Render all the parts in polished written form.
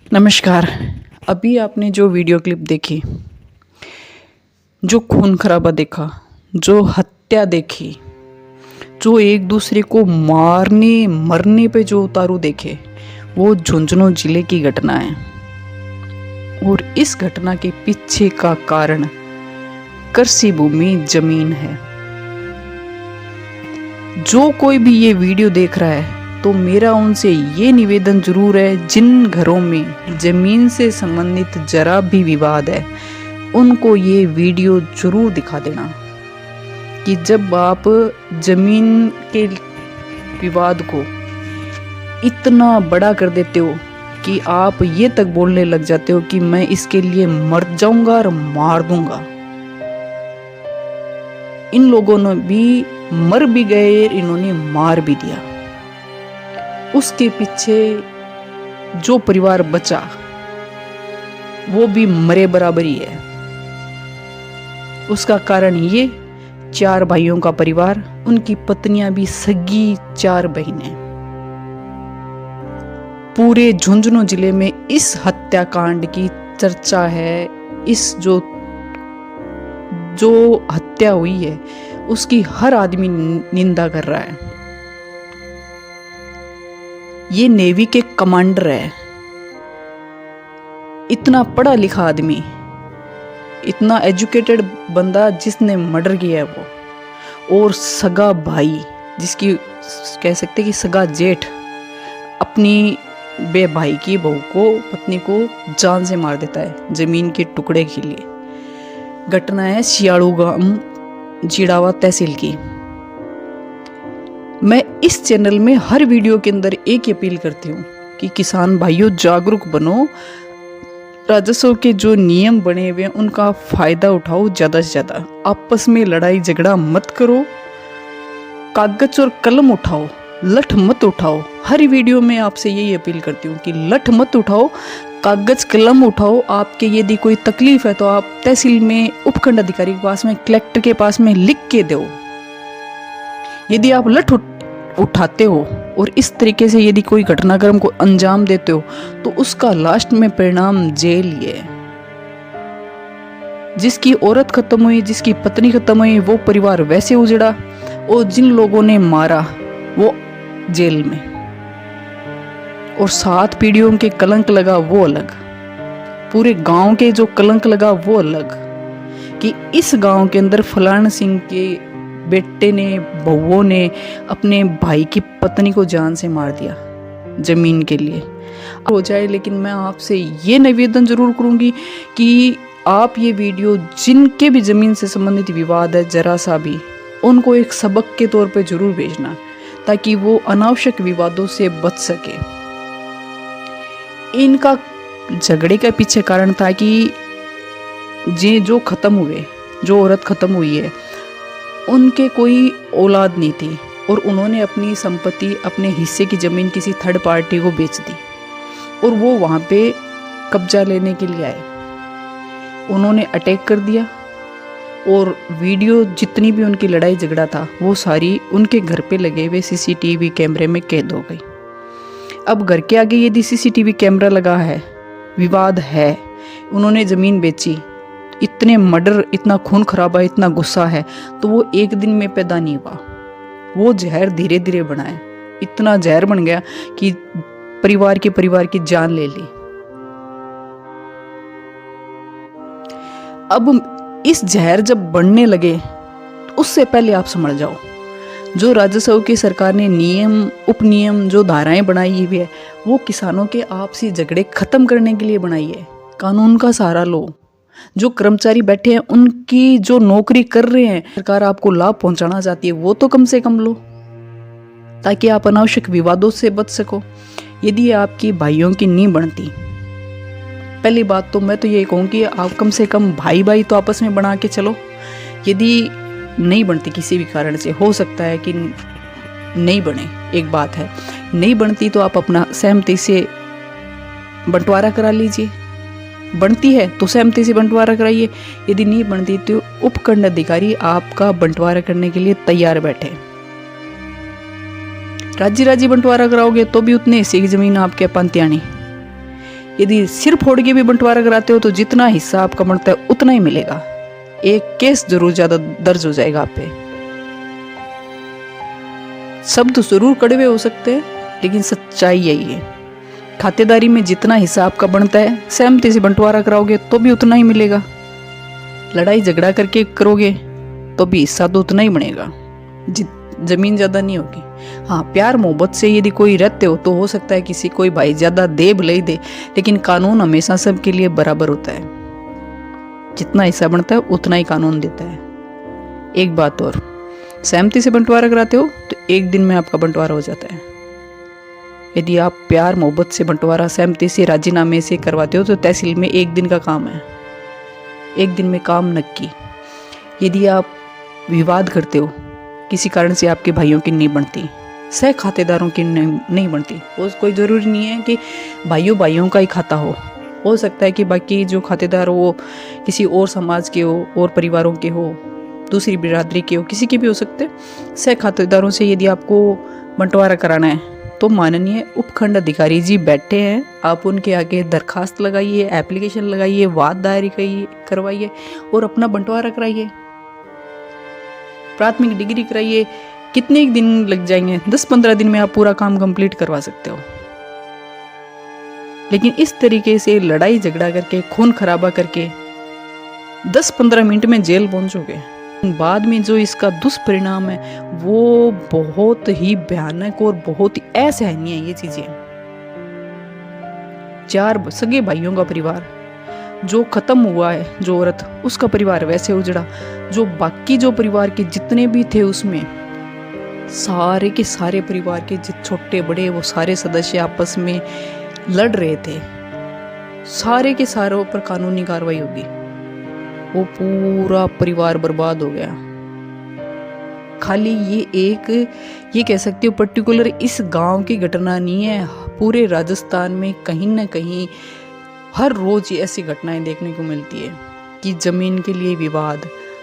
नमस्कार। अभी आपने जो वीडियो क्लिप देखी, जो खून खराबा देखा, जो हत्या देखी, जो एक दूसरे को मारने मरने पे जो उतारू देखे, वो झुंझुनू जिले की घटना है। और इस घटना के पीछे का कारण कृषि भूमि जमीन है। जो कोई भी ये वीडियो देख रहा है तो मेरा उनसे ये निवेदन जरूर है, जिन घरों में जमीन से संबंधित जरा भी विवाद है उनको ये वीडियो जरूर दिखा देना कि जब आप जमीन के विवाद को इतना बड़ा कर देते हो कि आप ये तक बोलने लग जाते हो कि मैं इसके लिए मर जाऊंगा और मार दूंगा। इन लोगों ने भी मर भी गए, इन्होंने मार भी दिया। उसके पीछे जो परिवार बचा वो भी मरे बराबर ही है। उसका कारण ये 4 भाइयों का परिवार, उनकी पत्नियां भी सगी 4 बहनें। पूरे झुंझुनू जिले में इस हत्याकांड की चर्चा है। इस जो हत्या हुई है उसकी हर आदमी निंदा कर रहा है। ये नेवी के कमांडर है, इतना पढ़ा लिखा आदमी, इतना एजुकेटेड बंदा जिसने मर्डर किया है वो, और सगा भाई जिसकी कह सकते कि सगा जेठ अपनी बे भाई की बहू को, पत्नी को जान से मार देता है जमीन के टुकड़े के लिए। घटना है सियाड़ू गांव, जीड़ावा तहसील की। मैं इस चैनल में हर वीडियो के अंदर एक ही अपील करती हूँ कि किसान भाइयों जागरूक बनो। राजस्व के जो नियम बने हुए हैं उनका फायदा उठाओ ज़्यादा से ज़्यादा। आपस में लड़ाई झगड़ा मत करो, कागज और कलम उठाओ, लठ मत उठाओ। हर वीडियो में आपसे यही अपील करती हूँ कि लठ मत उठाओ, कागज कलम उठाओ। आपके यदि कोई तकलीफ है तो आप तहसील में, उपखंड अधिकारी के पास में, कलेक्टर के पास में लिख के दो। यदि आप लठ उठाते हो और इस तरीके से यदि कोई घटनाक्रम को अंजाम देते हो तो उसका लास्ट में परिणाम जेल ही है। जिसकी औरत खत्म हुई, जिसकी पत्नी खत्म हुई, वो परिवार वैसे उजड़ा, और जिन लोगों ने मारा वो जेल में। और 7 पीढ़ियों के कलंक लगा वो अलग, पूरे गांव के जो कलंक लगा वो अलग, कि इस गांव के अंदर फलाना सिंह के बेटे ने, बहुओं ने अपने भाई की पत्नी को जान से मार दिया जमीन के लिए। हो जाए, लेकिन मैं आपसे ये निवेदन जरूर करूंगी कि आप ये वीडियो, जिनके भी जमीन से संबंधित विवाद है जरा सा भी, उनको एक सबक के तौर पे जरूर भेजना ताकि वो अनावश्यक विवादों से बच सके। इनका झगड़े का पीछे कारण था कि जो खत्म हुए, जो औरत खत्म हुई है, उनके कोई औलाद नहीं थी और उन्होंने अपनी संपत्ति, अपने हिस्से की ज़मीन किसी थर्ड पार्टी को बेच दी और वो वहाँ पे कब्जा लेने के लिए आए। उन्होंने अटैक कर दिया और वीडियो जितनी भी उनकी लड़ाई झगड़ा था वो सारी उनके घर पे लगे हुए सीसीटीवी कैमरे में कैद हो गई। अब घर के आगे यदि सीसीटीवी कैमरा लगा है, विवाद है, उन्होंने ज़मीन बेची, इतने मर्डर, इतना खून खराबा, इतना गुस्सा है, तो वो एक दिन में पैदा नहीं हुआ। वो जहर धीरे धीरे बना है। इतना जहर बन गया कि परिवार की जान ले ली। अब इस जहर जब बढ़ने लगे उससे पहले आप समझ जाओ, जो राजस्व की सरकार ने नियम, उपनियम, जो धाराएं बनाई हुई है वो किसानों के आपसी झगड़े खत्म करने के लिए बनाई है। कानून का सहारा लो। जो कर्मचारी बैठे हैं, उनकी जो नौकरी कर रहे हैं, सरकार आपको लाभ पहुंचाना चाहती है, वो तो कम से कम लो ताकि आप अनावश्यक विवादों से बच सको। यदि आपकी भाइयों की नहीं बनती, पहली बात तो मैं तो ये कहूँ कि आप कम से कम भाई भाई तो आपस में बना के चलो। यदि नहीं बनती किसी भी कारण से, हो सकता है कि नहीं बने, एक बात है, नहीं बनती तो आप अपना सहमति से बंटवारा करा लीजिए। बनती है तो सहमति से बंटवारा कराइए, यदि नहीं बनती तो उपखंड अधिकारी आपका बंटवारा करने के लिए तैयार बैठे। राजी राजी बंटवारा कराओगे तो भी उतने हिस्से की जमीन आपके पंतियानी। यदि सिर फोड़ के भी बंटवारा कराते हो तो जितना हिस्सा आपका बनता है उतना ही मिलेगा। एक केस जरूर ज्यादा दर्ज हो जाएगा आप पे। शब्द जरूर कड़वे हो सकते हैं, लेकिन सच्चाई यही है। खातेदारी में जितना हिस्सा आपका बनता है, सहमति से बंटवारा कराओगे तो भी उतना ही मिलेगा। लड़ाई झगड़ा करके करोगे तो भी हिस्सा तो उतना ही बनेगा, जमीन ज्यादा नहीं होगी। हाँ, प्यार मोहब्बत से यदि कोई रहते हो तो हो सकता है किसी कोई भाई ज्यादा दे भले ही दे, लेकिन कानून हमेशा सबके लिए बराबर होता है। जितना हिस्सा बनता है उतना ही कानून देता है। एक बात और, सहमति से बंटवारा कराते हो तो एक दिन में आपका बंटवारा हो जाता है। यदि आप प्यार मोहब्बत से बंटवारा सहमति से राजीनामे से करवाते हो तो तहसील में एक दिन का काम है, एक दिन में काम नक्की। यदि आप विवाद करते हो, किसी कारण से आपके भाइयों की नहीं बनती, सह खातेदारों की नहीं बनती, वो कोई ज़रूरी नहीं है कि भाइयों का ही खाता हो सकता है कि बाकी जो खातेदार हो वो किसी और समाज के हो और परिवारों के हो, दूसरी बिरादरी के हो, किसी के भी हो सकते। सह खातेदारों से यदि आपको बंटवारा कराना है तो माननीय उपखंड अधिकारी जी बैठे हैं, आप उनके आगे दरखास्त लगाइए, एप्लीकेशन लगाइए, वाद दायर करवाइए और अपना बंटवारा कराइए, प्राथमिक डिग्री कराइए। कितने दिन लग जाएंगे? 10-15 दिन में आप पूरा काम कंप्लीट करवा सकते हो। लेकिन इस तरीके से लड़ाई झगड़ा करके, खून खराबा करके 10-15 मिनट में जेल पहुंचोगे। बाद में जो इसका दुष्परिणाम है वो बहुत ही भयानक और बहुत ही असहनीय है। ये चीजें 4 सगे भाइयों का परिवार जो खत्म हुआ है, जो औरत, उसका परिवार वैसे उजड़ा, जो बाकी जो परिवार के जितने भी थे उसमें सारे के सारे परिवार के छोटे बड़े वो सारे सदस्य आपस में लड़ रहे थे। सारे के सारों पर कानूनी कार्रवाई होगी। वो पूरा परिवार बर्बाद हो गया। खाली ये कह सकते हो पर्टिकुलर इस गांव की घटना नहीं है, पूरे राजस्थान में कहीं ना कहीं हर रोज ऐसी घटनाएं देखने को मिलती है कि जमीन के लिए विवाद,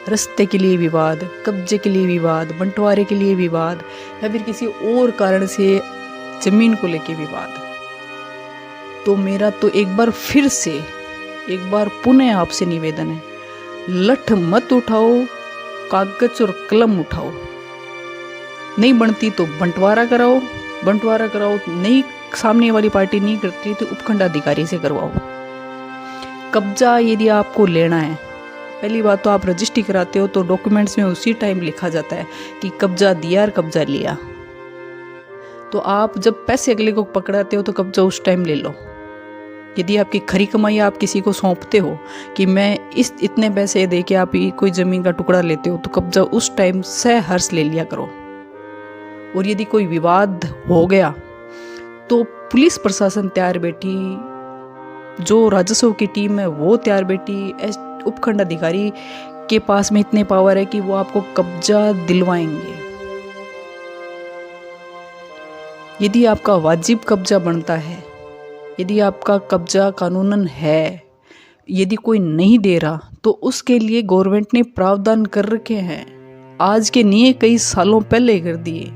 रास्ते के लिए विवाद, कब्जे के लिए विवाद, बंटवारे के लिए विवाद, या फिर किसी और कारण से जमीन को लेके विवाद। तो मेरा तो एक बार पुनः आपसे निवेदन है, लठ मत उठाओ, कागज और कलम उठाओ। नहीं बनती तो बंटवारा कराओ, नहीं सामने वाली पार्टी नहीं करती तो उपखंड अधिकारी से करवाओ। कब्जा यदि आपको लेना है, पहली बात तो आप रजिस्ट्री कराते हो तो डॉक्यूमेंट्स में उसी टाइम लिखा जाता है कि कब्जा दिया और कब्जा लिया। तो आप जब पैसे अगले को पकड़ाते हो तो कब्जा उस टाइम ले लो। यदि आपकी खरी कमाई आप किसी को सौंपते हो कि मैं इतने पैसे दे के आप कोई जमीन का टुकड़ा लेते हो तो कब्जा उस टाइम सहर्ष ले लिया करो। और यदि कोई विवाद हो गया तो पुलिस प्रशासन तैयार बैठी, जो राजस्व की टीम है वो तैयार बैठी, उपखंड अधिकारी के पास में इतने पावर है कि वो आपको कब्जा दिलवाएंगे। यदि आपका वाजिब कब्जा बनता है, यदि आपका कब्जा कानूनन है, यदि कोई नहीं दे रहा तो उसके लिए गवर्नमेंट ने प्रावधान कर रखे हैं, आज के नहीं कई सालों पहले कर दिए।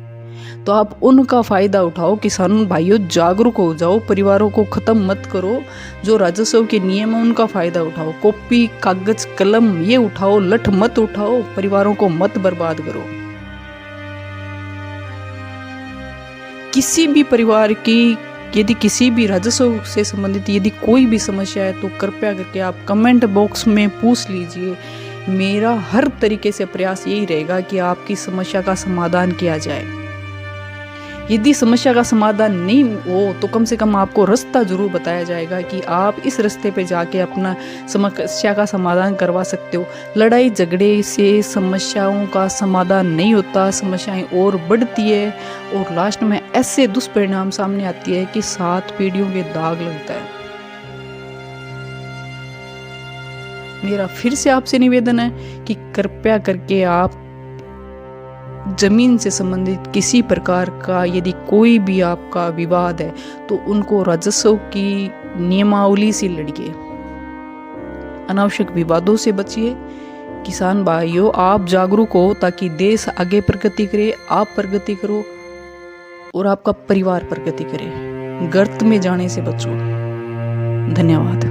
तो आप उनका फायदा उठाओ। किसान भाइयों जागरूक हो जाओ, परिवारों को खत्म मत करो। जो राजस्व के नियम है उनका फायदा उठाओ, कॉपी कागज कलम ये उठाओ, लठ मत उठाओ, परिवारों को मत बर्बाद करो। किसी भी परिवार की यदि किसी भी राजस्व से संबंधित यदि कोई भी समस्या है तो कृपया करके आप कमेंट बॉक्स में पूछ लीजिए। मेरा हर तरीके से प्रयास यही रहेगा कि आपकी समस्या का समाधान किया जाए। यदि समस्या का समाधान नहीं हो तो कम से कम आपको रास्ता जरूर बताया जाएगा कि आप इस रास्ते पे जाके अपना समस्या का समाधान करवा सकते हो। लड़ाई झगड़े से समस्याओं का समाधान नहीं होता, समस्याएं और बढ़ती है और लास्ट में ऐसे दुष्परिणाम सामने आती है कि 7 पीढ़ियों के दाग लगता है। मेरा फिर से आपसे निवेदन है कि कृपया करके आप जमीन से संबंधित किसी प्रकार का यदि कोई भी आपका विवाद है तो उनको राजस्व की नियमावली से लड़िए, अनावश्यक विवादों से बचिए। किसान भाइयों आप जागरूक हो ताकि देश आगे प्रगति करे, आप प्रगति करो और आपका परिवार प्रगति करे। गर्त में जाने से बचो। धन्यवाद।